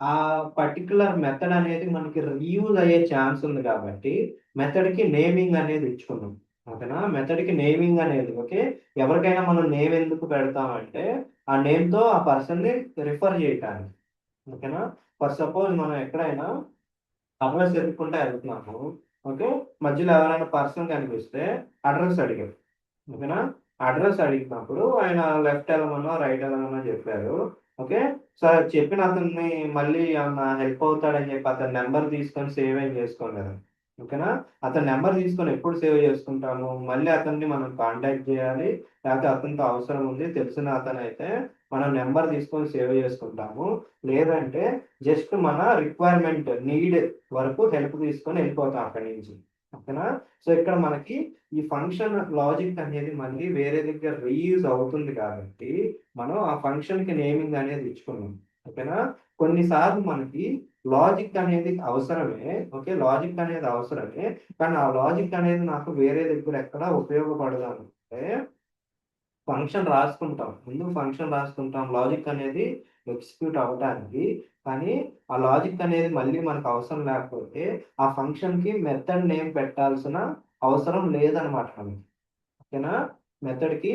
ఆ particular method అనేది మనకి రీయూజ్ అయ్యే ఛాన్స్ ఉంది కాబట్టి మెథడ్‌కి నేమింగ్ అనేది ఇచ్చుకున్నాం. ఓకేనా? మెథడ్‌కి నేమింగ్ అనేది ఓకే. ఎవరికైనా మనం నేమ్ ఎందుకు పెడతామంటే, ఆ నేమ్‌తో ఆ పర్సన్‌ని రిఫర్ చేయటానికి. ఓకేనా? ఫర్ సపోజ్ మనం ఎక్కడైనా అడ్రెస్ వెతుక్కుంటా ఎళ్తున్నాము. ఓకే. మధ్యలో ఎవరైనా పర్సన్ కనిపిస్తే అడ్రెస్ అడిగాం. ఓకేనా? అడ్రెస్ అడిగినప్పుడు ఆయన లెఫ్ట్ ఎళ్ళమనో, రైట్ ఎళ్ళమనో జెప్పారు. ఓకే. సో, చెప్పిన అతన్ని మళ్ళీ ఏమన్నా హెల్ప్ అవుతాడని జెప్పి అతని నంబర్ తీసుకొని సేవ్ ఏం జేసుకోలేదు. ఓకేనా? అతని నంబర్ తీసుకొని ఎప్పుడు సేవ్ జేసుకుంటాము? మళ్ళీ అతన్ని మనం కాంటాక్ట్ జేయాలి. లేకపోతే అతనితో అవసరం ఉంది తెలిసిన అతనైతే మనం నంబర్ తీసుకొని సేవ్ జేసుకుంటాము. లేదంటే జస్ట్ మన రిక్వైర్మెంట్, నీడ్ వరకు హెల్ప్ తీసుకొని ఎళ్ళిపోతాం అక్కడి నుంచి. ఓకేనా? సో, ఇక్కడ మనకి ఈ ఫంక్షన్ లాజిక్ అనేది మళ్ళీ వేరే దగ్గర రీయూజ్ అవుతుంది కాబట్టి, మనం ఆ ఫంక్షన్‌కి నేమింగ్ అనేది ఇచ్చుకున్నాం. ఓకేనా? కొన్నిసార్లు మనకి లాజిక్ అనేది అవసరమే. ఓకే. లాజిక్ అనేది అవసరమే. కానీ ఆ లాజిక్ అనేది నాకు వేరే దగ్గర ఎక్కడ ఉపయోగపడదనంటే ఫంక్షన్ రాసుకుంటాం. ముందు ఫంక్షన్ రాసుకుంటాం. లాజిక్ అనేది ఎగ్జిక్యూట్ అవ్వటానికి. కానీ, ఆ లాజిక్ అనేది మళ్ళీ మనకు అవసరం లేకపోతే, ఆ ఫంక్షన్‌కి మెథడ్ నేమ్ పెట్టాల్సిన అవసరం లేదనమాట మనకి. ఓకేనా? మెథడ్‌కి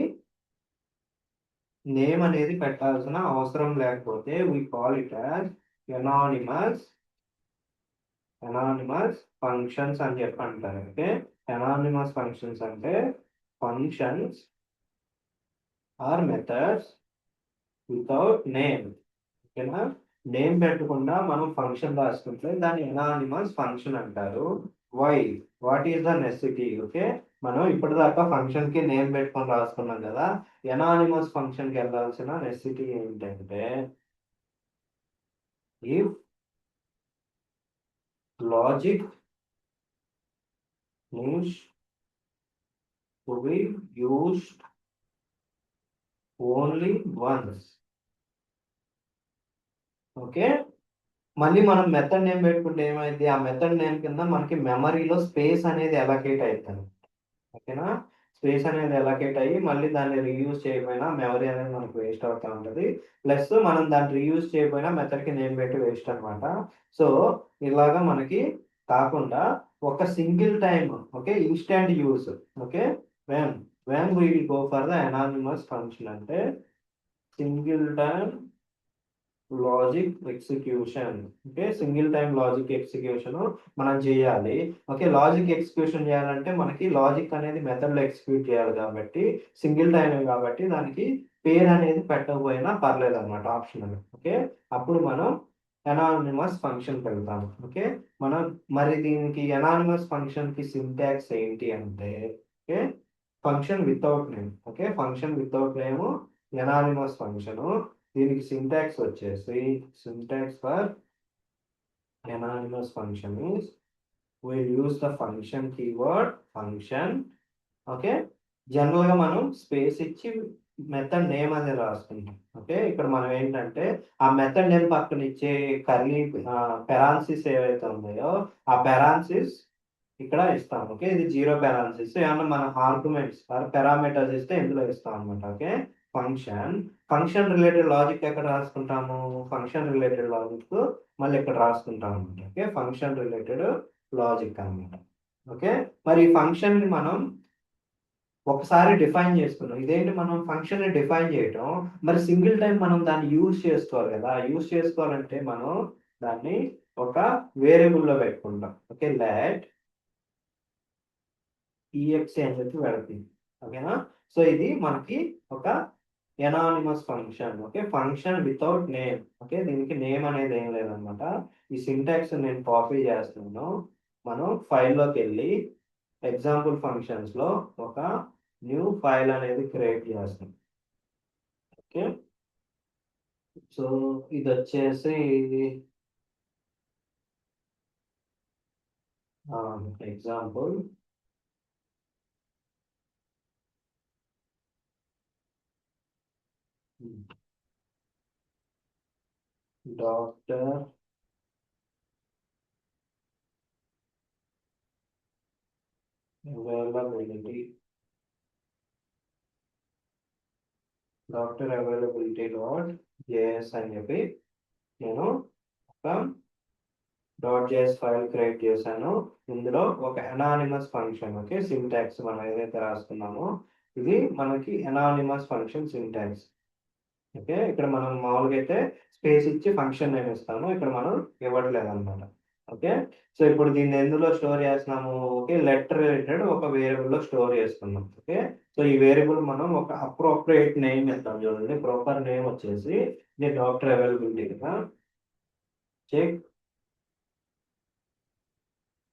నేమ్ అనేది పెట్టాల్సిన అవసరం లేకపోతే we call it as anonymous, anonymous functions అని చెప్పి అంటారు. ఓకే. ఎనానిమస్ ఫంక్షన్స్ అంటే functions or methods without name. ఓకేనా? నేమ్ పెట్టకుండా మనం ఫంక్షన్ రాసుకుంటే దాన్ని ఎనానిమస్ ఫంక్షన్ అంటారు. Why? What is the necessity? Okay. మనం ఇప్పటిదాకా ఫంక్షన్‌కి నేమ్ పెట్టుకొని రాసుకున్నాం గదా! ఎనానిమస్ ఫంక్షన్‌కి ఎళ్ళాల్సిన నెసెసిటీ ఏంటంటే, if logic needs to be used only once. Okay. మళ్ళీ మనం మెథడ్ నేమ్ పెట్టుకుంటే ఏమైద్ది? ఆ మెథడ్ నేమ్ కింద మనకి మెమరీలో స్పేస్ అనేది అలొకేట్ అయితది. ఓకేనా? స్పేస్ అనేది అలొకేట్ అయ్యి, మళ్ళీ దాన్ని రీయూజ్ చేయకపోయినా మెమరీ అనేది మనకు వేస్ట్ అవుతా ఉంటది. ప్లస్ మనం దాన్ని రీయూజ్ చేయకపోయినా మెథడ్‌కి నేమ్ పెట్టి వేస్ట్ అనమాట. సో, ఇలాగా మనకి కాకుండా ఒక single time okay. Instant use okay. When, when we will go for the anonymous function అంటే single time logic execution. Okay. Single time logic execution మనం చేయాలి. ఓకే. లాజిక్ ఎగ్జిక్యూషన్ చేయాలంటే మనకి లాజిక్ అనేది మెథడ్‌లో ఎగ్జిక్యూట్ చేయాలి కాబట్టి సింగిల్ టైమే కాబట్టి దానికి పేరనేది పెట్టకపోయినా పర్లేదన్నమాట ఆప్షనల్. ఓకే. అప్పుడు మనం అనానిమస్ ఫంక్షన్‌కెళ్తాము. ఓకే. మనం మరి దీనికి అనానిమస్ ఫంక్షన్‌కి సింటాక్స్ ఏంటి అంటే okay. Function without name. Okay. Function without name anonymous function. దీనికి సింటాక్స్ వచ్చేసి syntax for anonymous function is we use the function keyword function okay. జనరల్‌గా మనం స్పేస్ ఇచ్చి మెథడ్ నేమ్ అనేది రాసుకుంటాం. ఓకే. ఇక్కడ మనం ఏంటంటే ఆ మెథడ్ నేమ్ పక్కన ఇచ్చే కర్లీ పెరాన్సిస్ ఏవైతే ఉన్నాయో ఆ పెరాన్సిస్ ఇక్కడ ఇస్తాం. ఓకే. ఇది జీరో పెరాన్సిస్ ఏమన్నా మనం ఆర్గ్యుమెంట్స్ ఆర్ పారామీటర్స్ ఇస్తే ఇందులో ఇస్తాం అన్నమాట. Okay. Function, function related logic ఎక్కడ రాసుకుంటాము? ఫంక్షన్ రిలేటెడ్ లాజిక్ మళ్ళీ ఇక్కడ రాసుకుంటాం అన్నమాట. ఓకే. ఫంక్షన్ రిలేటెడ్ లాజిక్ అన్నమాట. ఓకే. మరి ఈ ఫంక్షన్‌ని మనం ఒకసారి డిఫైన్ చేసుకున్నాం. ఇదేంటి మనం ఫంక్షన్‌ని డిఫైన్ చేయటం. మరి సింగిల్ టైమ్ మనం దాన్ని యూజ్ చేసుకోవాలి గదా! యూజ్ చేసుకోవాలంటే మనం దాన్ని ఒక వేరియబుల్‌లో పెట్టుకుంటాం. ఓకే. లెట్ ఈఎక్స్‌సి అని చెప్పి పెడతాం. ఓకేనా? సో, ఇది మనకి ఒక anonymous function. Okay. Function without name. Okay. దీనికి నేమ్ అనేది ఏం లేదనమాట. ఈ సింటాక్స్ నేను కాపీ చేస్తున్నాను. మనం ఫైల్‌లోకెళ్ళి ఎగ్జాంపుల్ ఫంక్షన్స్‌లో ఒక న్యూ ఫైల్ అనేది క్రియేట్ చేస్తాం. ఓకే. సో, ఇదొచ్చేసి example doctor availability doctor availability dot JS అని చెప్పి నేను డాట్ జేఎస్ ఫైల్ క్రియేట్ చేశాను. ఇందులో ఒక అనానిమస్ ఫంక్షన్, ఓకే, సింటాక్స్ మనం ఏదైతే రాస్తున్నామో ఇది మనకి అనానిమస్ ఫంక్షన్ సింటాక్స్. ఓకే, ఇక్కడ మనం మామూలుగా అయితే స్పేస్ ఇచ్చి ఫంక్షన్ నేమ్ ఇస్తాము, ఇక్కడ మనం ఇవ్వట్లేదు అనమాట. ఓకే, సో ఇప్పుడు దీన్ని ఎందులో స్టోర్ చేస్తున్నాము? ఓకే, లెటర్ రిలేటెడ్ ఒక వేరియబుల్లో స్టోర్ చేస్తున్నాం. ఓకే, సో ఈ వేరియబుల్ మనం ఒక అప్రోప్రియేట్ నేమ్ ఇస్తాం. చూడండి, ప్రాపర్ నేమ్ వచ్చేసి ఇది డాక్టర్ అవైలబిలిటీ కదా, చెక్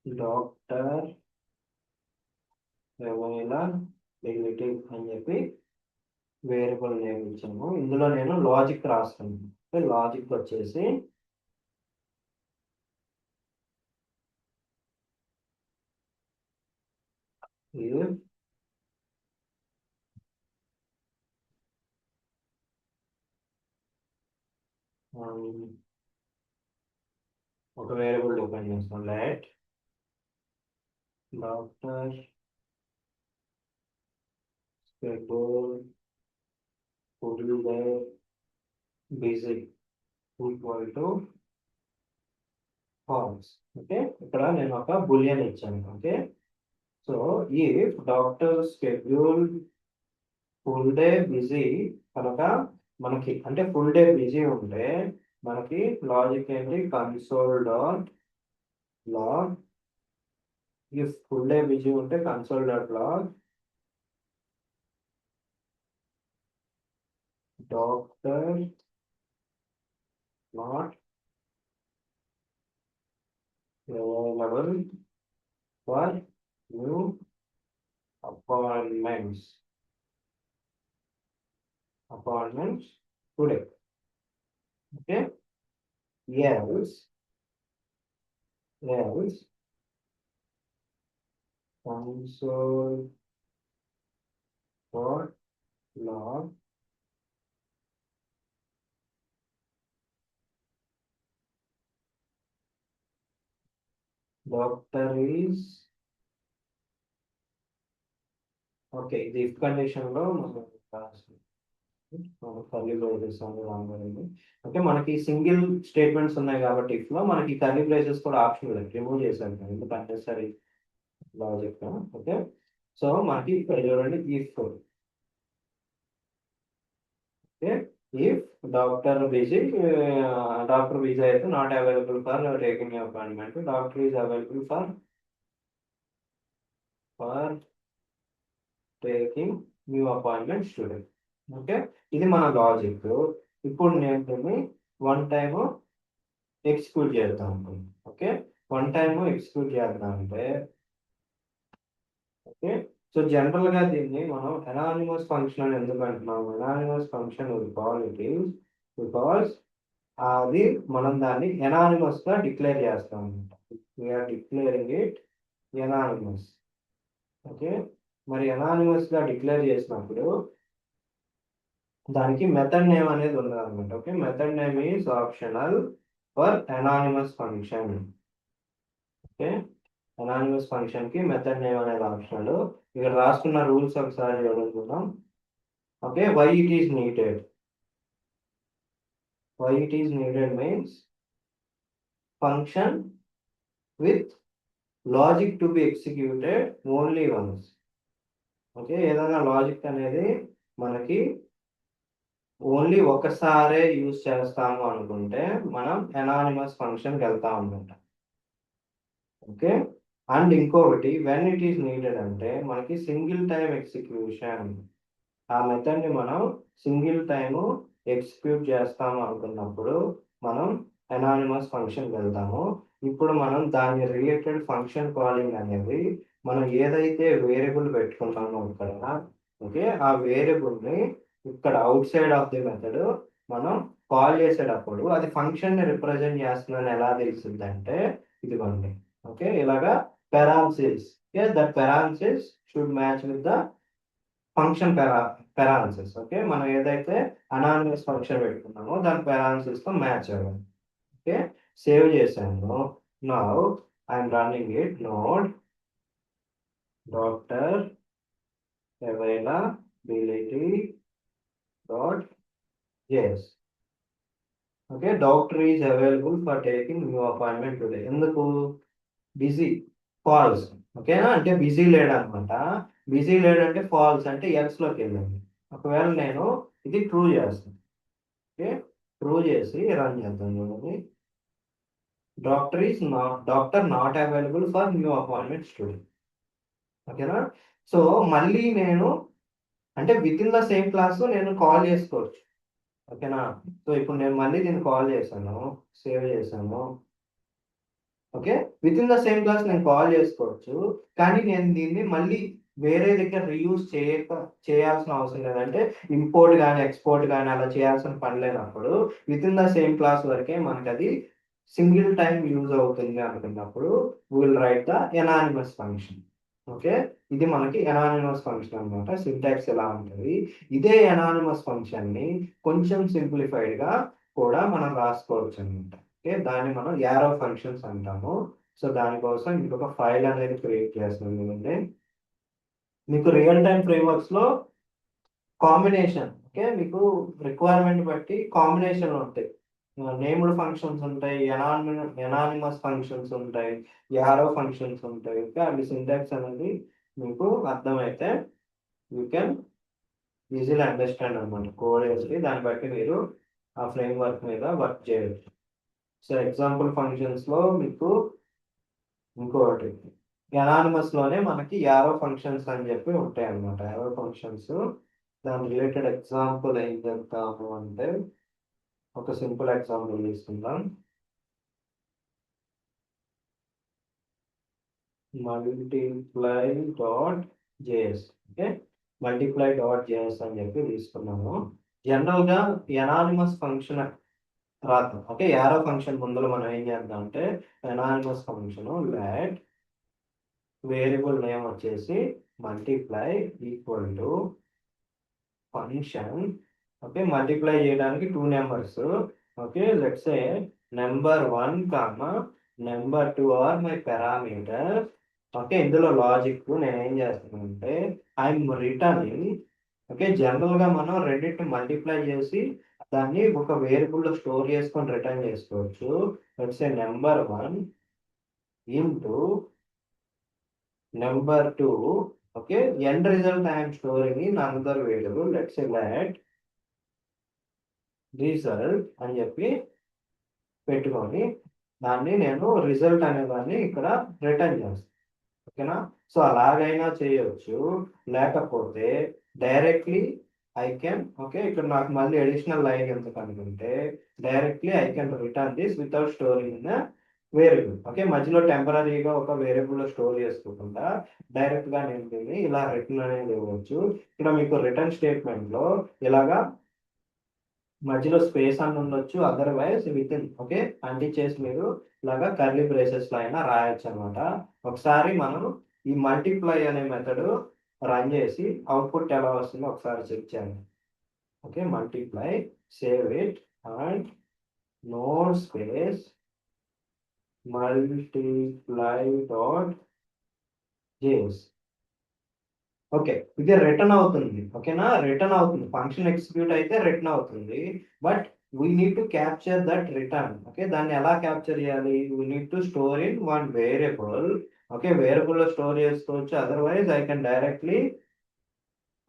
డాక్టర్ అవైలబిలిటీ అని చెప్పి వేరియబుల్ నేమ్ ఇచ్చాము. ఇందులో నేను లాజిక్ రాస్తాను. లాజిక్ వచ్చేసి if ఒక వేరియబుల్ డిఫైన్ చేస్తాం, let doctor schedule full day busy equal to falls. Okay, ఇక్కడ నేను ఒక బులియన్ ఇచ్చాను. Okay, so if doctor schedule full day busy కనుక మనకి అంటే ఫుల్ డే బిజీ ఉంటే మనకి లాజిక్ ఏంటి, console dot log. If full day busy ఉంటే console dot log doctor not available for new appointments today. Okay, else console dot log doctor is, okay, ఇది if condition లో మనం curly braces అనేది. Okay, మనకి single statements ఉన్నాయి కాబట్టి if లో మనకి కర్లీ బ్రేసెస్ కూడా ఆప్షన్ లేదు, రిమూవ్ చేశాను ఎందుకంటే సరే లాజిక్. ఓకే, సో మనకి ఇక్కడ చూడండి, if okay, if doctor busy అయితే not available for taking appointment, doctor is available for taking new appointment student. Okay, ఇది మన లాజిక్. ఇప్పుడు నేను దీన్ని వన్ టైమ్ ఎగ్జిక్యూట్ చేద్దాం అనుకుంటున్నాను. ఓకే, వన్ టైమ్ ఎగ్జిక్యూట్ చేద్దాం అంటే ఓకే, సో జనరల్ గా దీన్ని మనం అనానిమస్ ఫంక్షన్ అని ఎందుకు అంటున్నాం? అనానిమస్ ఫంక్షన్ బికాస్ అది మనం దాన్ని ఎనానిమస్ గా డిక్లేర్ చేస్తాం అనమాట. We are declaring it anonymous. Okay, మరి ఎనానిమస్ గా డిక్లేర్ చేసినప్పుడు దానికి మెథడ్ నేమ్ అనేది ఉండదు అనమాట. Okay, method name is optional for anonymous function. Okay, anonymous function కి మెథడ్ నేమ్ అనేది ఆప్షనల్. ఇక్కడ రాసుకున్న రూల్స్ ఒకసారి చదువుకుందాం. Okay, why it is needed means function with logic to be executed only once. Okay, ఏదైనా లాజిక్ అనేది మనకి only ఒకసారే యూజ్ చేస్తాము అనుకుంటే మనం అనానిమస్ ఫంక్షన్కి వెళ్తాం అనమాట. ఓకే, అండ్ ఇంకొకటి వెన్ ఇట్ ఈస్ నీడెడ్ అంటే మనకి సింగిల్ టైం ఎగ్జిక్యూషన్, ఆ మెథడ్ని మనం సింగిల్ టైము ఎగ్జిక్యూట్ చేస్తాము అనుకున్నప్పుడు మనం అనానిమస్ ఫంక్షన్ వెళ్తాము. ఇప్పుడు మనం దాని రిలేటెడ్ ఫంక్షన్ కాలింగ్ అనేది మనం ఏదైతే వేరియబుల్ పెట్టుకుంటామో ఇక్కడ, ఓకే, ఆ వేరియబుల్ని ఇక్కడ out side of the method మనం కాల్ చేసేటప్పుడు అది ఫంక్షన్ని రిప్రజెంట్ చేస్తుందని ఎలా తెలుస్తుంది అంటే ఇదిగోండి. ఓకే, ఇలాగా parenthesis, that parenthesis should match with the function parenthesis. Okay, మనం ఏదైతే అనానిమస్ ఫంక్షన్ పెట్టుకున్నామో దాని పెరాన్సిస్ తో మ్యాచ్ అవ్వాలి. ఓకే, సేవ్ చేశాను. Now I'm running it. Node doctor availability dot JS. Okay, doctor is available for taking new appointment today. ఎందుకు? Busy, false. ఓకేనా, అంటే busy లేడనమాట. బిజీ లేడంటే ఫాల్స్ అంటే ఎల్స్లోకి వెళ్ళండి. ఒకవేళ నేను ఇది ట్రూ చేస్తాను. ఓకే, ట్రూ చేసి రన్ చేద్దాం చూడండి. Doctor not available for new appointment today. ఓకేనా. సో మళ్ళీ నేను అంటే with in the same class నేను కాల్ చేసుకోవచ్చు. ఓకేనా. సో ఇప్పుడు నేను మళ్ళీ దీన్ని కాల్ చేశాను, సేవ్ చేశాను. Okay, with in the same class నేను కాల్ చేసుకోవచ్చు. కానీ నేను దీన్ని మళ్ళీ వేరే దగ్గర రీయూజ్ చేయాల్సిన అవసరం లేదంటే ఇంపోర్ట్ కానీ ఎక్స్పోర్ట్ కానీ అలా చేయాల్సిన పని లేనప్పుడు with in the same class వరకే మనకి అది సింగిల్ టైం యూజ్ అవుతుంది అనుకున్నప్పుడు will write the anonymous function. Okay, ఇది మనకి ఎనానిమస్ ఫంక్షన్ అనమాట. సింటాక్స్ ఎలా ఉంటుంది, ఇదే ఎనానిమస్ ఫంక్షన్ ని కొంచెం సింప్లిఫైడ్ గా కూడా మనం రాసుకోవచ్చు అనమాట. ఓకే, దాన్ని మనం యారో ఫంక్షన్స్ అంటాము. సో దానికోసం ఇంకొక ఫైల్ అనేది క్రియేట్ చేస్తున్నాం. ఎందుకంటే మీకు రియల్ టైం ఫ్రేమ్వర్క్స్ లో కాంబినేషన్, ఓకే, మీకు రిక్వైర్మెంట్ బట్టి కాంబినేషన్ ఉంటాయి. నేమ్డ్ ఫంక్షన్స్ ఉంటాయి, ఎనానిమస్ ఫంక్షన్స్ ఉంటాయి, యారో ఫంక్షన్స్ ఉంటాయి. ఓకే, అవి సింటాక్స్ అనేది మీకు అర్థమైతే యూ కెన్ ఈజీలీ అండర్స్టాండ్ అనమాట. కోడ్ వేసి దాన్ని బట్టి మీరు ఆ ఫ్రేమ్ వర్క్ మీద వర్క్ చేయవచ్చు. సో ఎగ్జాంపుల్ ఫంక్షన్స్ లో మీకు ఇంకోటి ఎనానిమస్ లోనే మనకి యారో ఫంక్షన్స్ అని చెప్పి ఉంటాయి అన్నమాట. యారో ఫంక్షన్స్ దాని రిలేటెడ్ ఎగ్జాంపుల్ ఏం చెప్తాము అంటే ఒక సింపుల్ ఎగ్జాంపుల్ తీసుకుందాం. Multiply dot JS. Okay, multiply dot JS అని చెప్పి తీసుకున్నాము. జనరల్ గా ఎనానిమస్ ఫంక్షన్ రాద్దాం. ఓకే, యారో ఫంక్షన్ ముందులో మనం ఏం చేద్దాం అంటే anonymous function let variable name వచ్చేసి multiply equal to function. Okay, multiply చేయడానికి 2 numbers. Okay, let's say number 1 comma number 2 or my parameter. Okay, ఇందులో లాజిక్ నేను ఏం చేస్తానంటే ఐఎమ్ రిటర్నింగ్. ఓకే, జనరల్ గా మనం రెండింటిని మల్టిప్లై చేసి దాన్ని ఒక వేరియబుల్ లో స్టోర్ చేసుకొని రిటర్న్ చేసుకోవచ్చు. Let's say number 1 into number 2. Okay, end result I am storing in another variable. Let's say that result అని చెప్పి పెట్టుకొని దాన్ని నేను రిజల్ట్ అనే దాన్ని ఇక్కడ రిటర్న్ చేస్తాను. ఓకేనా. సో అలాగైనా చేయొచ్చు, లేకపోతే డైరెక్ట్లీ ఐ కెన్. ఓకే, ఇక్కడ నాకు మళ్ళీ అడిషనల్ లైన్ ఎందుకు అనుకుంటే directly I can return this without storing in variable. Okay, మధ్యలో టెంపరీగా ఒక వేరియబుల్ లో స్టోర్ చేసుకోకుండా డైరెక్ట్ గా నేను దీన్ని ఇలా రిటర్న్ అనేది ఇవ్వచ్చు. ఇక్కడ మీకు రిటర్న్ స్టేట్మెంట్ లో ఇలాగా మధ్యలో స్పేస్ అని ఉండొచ్చు, అదర్వైజ్ విత్ ఇన్. ఓకే, చేసి మీరు ఇలాగా కర్లీ బ్రేసెస్ లో అయినా రాయొచ్చు అనమాట. ఒకసారి మనం ఈ మల్టిప్లై అనే మెథడ్ రన్ చేసి అవుట్పుట్ ఎలా వస్తుందో ఒకసారి చెక్ చేయండి. Okay, multiply, save it and no space multiply dot JS. Okay, ఇది రిటర్న్ అవుతుంది. ఓకేనా, రిటర్న్ అవుతుంది, ఫంక్షన్ ఎగ్జిక్యూట్ అయితే రిటర్న్ అవుతుంది. But we need to capture that return. Okay, దాన్ని ఎలా క్యాప్చర్ చేయాలి? We need to store in one variable. Okay, variable లో స్టోర్ చేసుకోవచ్చు, otherwise I can directly.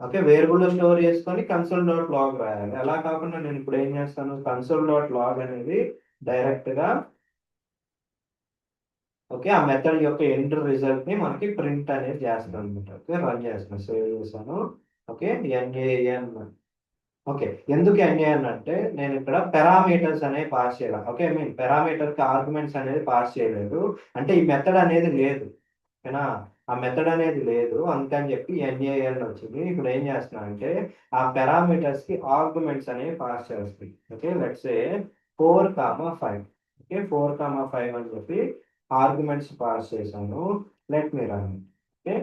Okay, variable లో స్టోర్ చేసుకొని కన్సోల్ డాట్ లాగ్ రాయాలి. అలా కాకుండా నేను ఇప్పుడు ఏం చేస్తాను, కన్సోల్ డాట్ లాగ్ అనేది డైరెక్ట్ గా ఓకే ఆ మెథడ్ యొక్క ఎండ్ రిజల్ట్ ని మనకి ప్రింట్ అనేది చేస్తాను అనమాట. ఓకే, రన్ చేస్తాను, సేవ్ చేశాను. Okay, NaN. ఓకే, ఎందుకు ఎన్ఏఎన్ అంటే నేను ఇక్కడ పారామీటర్స్ అనేవి పాస్ చేయాలి. ఓకే, మీన్ పారామీటర్ కి ఆర్గ్యుమెంట్స్ అనేది పాస్ చేయలేదు, అంటే ఈ మెథడ్ అనేది లేదు. ఓకేనా, ఆ మెథడ్ అనేది లేదు, అందుకని చెప్పి ఎన్ఏఎన్ వచ్చింది. ఇప్పుడు ఏం చేస్తున్నా అంటే ఆ పారామీటర్స్ కి ఆర్గ్యుమెంట్స్ అనేవి పాస్ చేస్తాయి. Okay, let's say 4,5. ఓకే, 4,5 అని చెప్పి ఆర్గ్యుమెంట్స్ పాస్ చేశాను. Let me run. Okay,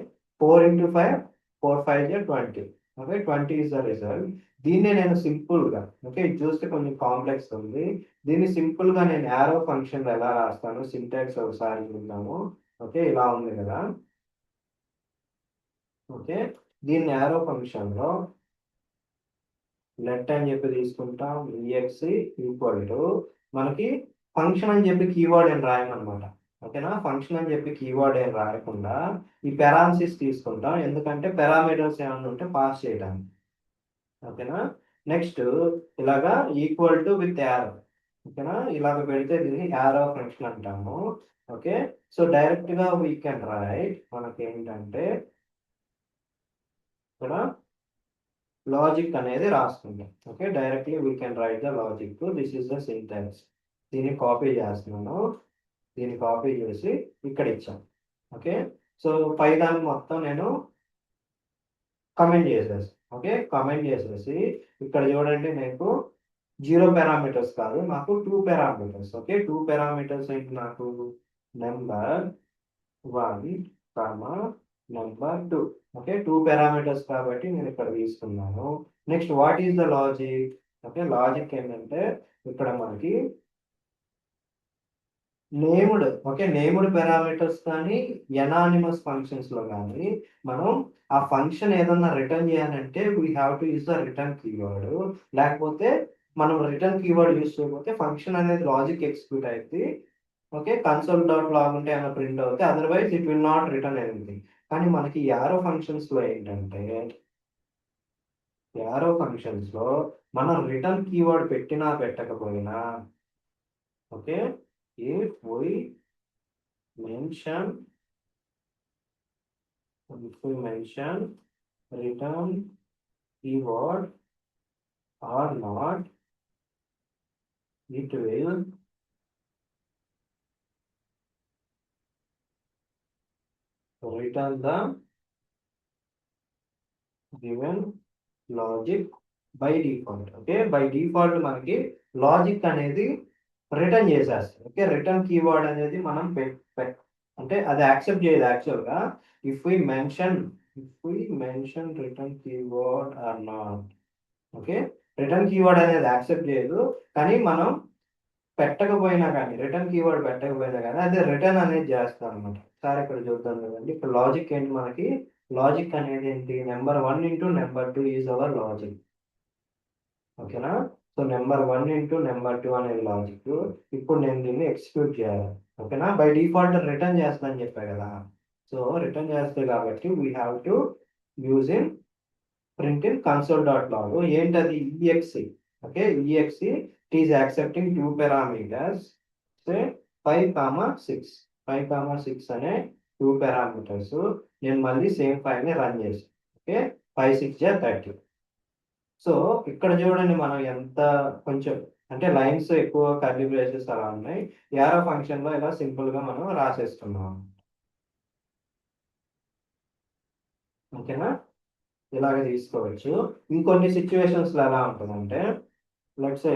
4 into 5, 4 5 20. Okay, 20 is the result. దీన్నే నేను సింపుల్ గా, ఓకే ఇది చూస్తే కొంచెం కాంప్లెక్స్ ఉంది, దీన్ని సింపుల్ గా నేను యారో ఫంక్షన్ ఎలా రాస్తాను సింటాక్స్ ఒకసారి చూద్దాము. ఓకే, ఇలా ఉంది కదా. ఓకే, దీన్ని యారో ఫంక్షన్ లో లెట్ అని చెప్పి తీసుకుంటాం, ఈఎక్సి ఈక్వల్ టు మనకి ఫంక్షన్ అని చెప్పి కీవర్డ్ అని రాయమన్నమాట. ఓకేనా, ఫంక్షన్ అని చెప్పి కీవర్డ్ ఏం రాయకుండా ఈ పెరాన్సిస్ తీసుకుంటాం, ఎందుకంటే పారామీటర్స్ ఏమైనా ఉంటే పాస్ చేయడానికి. ఓకేనా, నెక్స్ట్ ఇలాగా ఈక్వల్ టు విత్ యారో. ఓకేనా, ఇలాగ పెడితే దీన్ని యారో ఫంక్షన్ అంటాము. ఓకే, సో డైరెక్ట్ గా వీ కెన్ రైట్, మనకి ఏంటంటే ఇక్కడ లాజిక్ అనేది రాసుకుంటాం. Okay, directly we can write the logic, this is the syntax. దీన్ని కాపీ చేస్తున్నాను, దీన్ని కాపీ చేసి ఇక్కడ ఇచ్చాను. ఓకే, సో పైదాన్ని మొత్తం నేను కమెంట్ చేసేసి, ఓకే కమెంట్ చేసేసి ఇక్కడ చూడండి, నాకు 0 పారామీటర్స్ కాదు, నాకు 2 పారామీటర్స్. ఓకే, 2 పారామీటర్స్ ఏంటి, నాకు number 1 comma number 2. Okay, 2 parameters కాబట్టి నేను ఇక్కడ తీసుకున్నాను. Next what is the logic? Okay, logic ఏంటంటే ఇక్కడ మనకి నేమ్డ్, ఓకే నేమ్డ్ పారామీటర్స్ కానీ ఎనానిమస్ ఫంక్షన్స్ లో కానీ మనం ఆ ఫంక్షన్ ఏదన్నా రిటర్న్ చేయాలంటే we have to use the return keyword. లేకపోతే మనం రిటర్న్ కీవర్డ్ యూస్ చేయకపోతే ఫంక్షన్ అనేది లాజిక్ ఎగ్జిక్యూట్ అయితే, ఓకే కన్సోల్ డాట్ లాగ్ ఉంటే ఏమైనా ప్రింట్ అవుతే, otherwise it will not return anything. కానీ మనకి యారో ఫంక్షన్స్ లో ఏంటంటే, యారో ఫంక్షన్స్ లో మనం రిటర్న్ కీవర్డ్ పెట్టినా పెట్టకపోయినా, okay if we mention return keyword or not, it will return the given logic by default. Okay, by default మనకి logic అనేది రిటర్న్ చేసేస్తుంది. ఓకే, రిటర్న్ కీవర్డ్ అనేది మనం అంటే అది యాక్సెప్ట్ చేయదు యాక్చువల్గా. If we mention return keyword or not, okay return keyword అనేది యాక్సెప్ట్ చేయదు. కానీ మనం పెట్టకపోయినా కానీ, రిటర్న్ కీవర్డ్ పెట్టకపోయినా కానీ అదే రిటర్న్ అనేది చేస్తాం అనమాట. సార్ ఇక్కడ చూద్దాం కదండి, ఇప్పుడు లాజిక్ ఏంటి మనకి, లాజిక్ అనేది ఏంటి, number 1 into number 2 is our logic. ఓకేనా, సో నెంబర్ 1 ఇంటూ నెంబర్ 2 అనేది లాజిక్. ఇప్పుడు నేను దీన్ని ఎక్సిక్యూట్ చేయాలి. ఓకేనా, బై డిఫాల్ట్ రిటర్న్ చేస్తానని చెప్పా కదా, సో రిటర్న్ చేస్తే కాబట్టి we have to use in print in console dot log. ఏంటది, ఈఎక్సి. ఓకే, ఈఎక్సి it is accepting 2 parameters, say 5, 6. 5, 6 అనే 2 పారామీటర్స్. నేను మళ్ళీ సేమ్ ఫైల్ ని రన్ చేసి, ఓకే 5, 6 30. సో ఇక్కడ చూడండి మనం ఎంత కొంచెం అంటే లైన్స్ ఎక్కువ కర్లీ బ్రేసెస్ అలా ఉన్నాయి. యారో ఫంక్షన్ లో ఇలా సింపుల్ గా మనం రాసేస్తున్నాం. ఓకేనా, ఇలాగ తీసుకోవచ్చు. ఇంకొన్ని సిచ్యువేషన్స్ లో ఎలా ఉంటుందంటే, let's say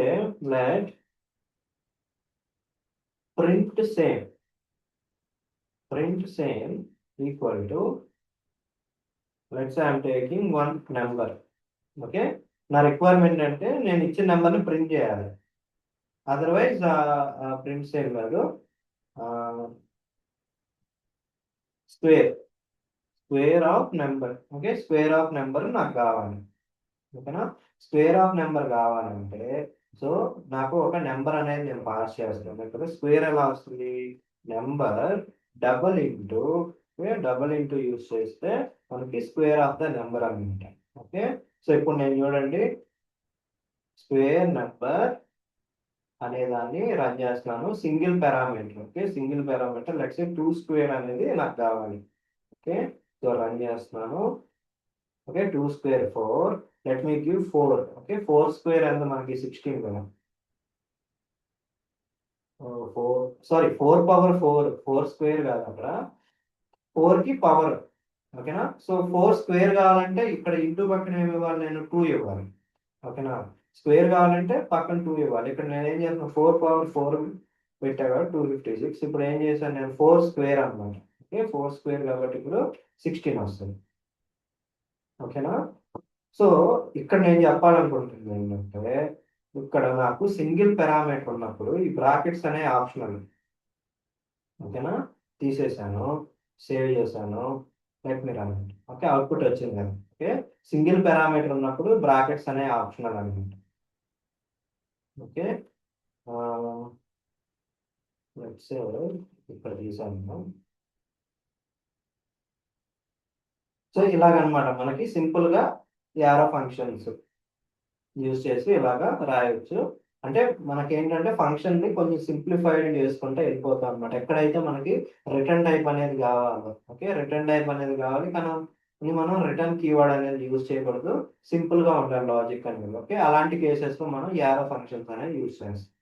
let print same equal to, let's say I'm taking 1 number. Okay, నా రిక్వైర్మెంట్ అంటే నేను ఇచ్చిన నెంబర్ని ప్రింట్ చేయాలి. అదర్వైజ్ ప్రింట్ సేమ్ కాదు, square of number. Okay, square of number నాకు కావాలి. ఓకేనా, స్క్వేర్ ఆఫ్ నెంబర్ కావాలంటే, సో నాకు ఒక నెంబర్ అనేది నేను పాస్ చేస్తాను. ఇక్కడ స్క్వేర్ ఎలా వస్తుంది, నెంబర్ డబల్ ఇంటూ యూస్ చేస్తే మనకి స్క్వేర్ ఆఫ్ ద నెంబర్ అనమాట. ఓకే, సో ఇప్పుడు నేను చూడండి స్క్వేర్ నెంబర్ అనే దాన్ని రన్ చేస్తున్నాను, single parameter. Okay, single parameter let's say 2 square అనేది నాకు కావాలి. ఓకే, సో రన్ చేస్తున్నాను. Okay, 2 square 4, let me give 4. Okay, 4 square ఎంత మనకి 16 కదా, 4 సారీ 4 పవర్ 4, 4 స్క్వేర్ కాదు అక్కడ, 4 కి పవర్. ఓకేనా, సో 4 స్క్వేర్ కావాలంటే ఇక్కడ ఇంటూ పక్కన ఏమి ఇవ్వాలి, నేను 2 ఇవ్వాలి. ఓకేనా, స్క్వేర్ కావాలంటే పక్కన 2 ఇవ్వాలి. ఇక్కడ నేను ఏం చేస్తాను, 4 పవర్ 4 పెట్టా కదా 256. ఇప్పుడు ఏం చేశాను నేను, 4 స్క్వేర్ అనమాట. ఓకే, 4 స్క్వేర్ కాబట్టి ఇప్పుడు 16 వస్తుంది. ఓకేనా, సో ఇక్కడ నేను చెప్పాలనుకుంటుంది ఏంటంటే, ఇక్కడ నాకు సింగిల్ పారామీటర్ ఉన్నప్పుడు ఈ బ్రాకెట్స్ అనే ఆప్షనల్. ఓకేనా, తీసేసాను, సేవ్ చేశాను, let me run. Okay, output వచ్చింది కదా. Okay, okay. సింగిల్ పారామీటర్ ఉన్నప్పుడు బ్రాకెట్స్ అనే ఆప్షనల్ అనమాట. ఓకే. లెట్స్ సే ఇక్కడ తీసాను. సో ఇలాగనమాట మనకి సింపుల్గా యారో ఫంక్షన్స్ యూజ్ చేసి ఇలాగా రాయొచ్చు. అంటే మనకేంటంటే ఫంక్షన్‌ని కొంచెం సింప్లిఫైడ్ చేసుకుంటే వెళ్ళిపోతాం అనమాట. ఎక్కడైతే మనకి రిటర్న్ టైప్ అనేది కావాలో, ఓకే. రిటర్న్ టైప్ అనేది కావాలి. మనం రిటర్న్ కీవర్డ్ అనేది యూజ్ చేయకూడదు. సింపుల్‌గా ఉండాలి లాజిక్ అనేది. ఓకే. అలాంటి కేసెస్‌లో మనం యారో ఫంక్షన్స్ అనేవి యూజ్ చేస్తాం.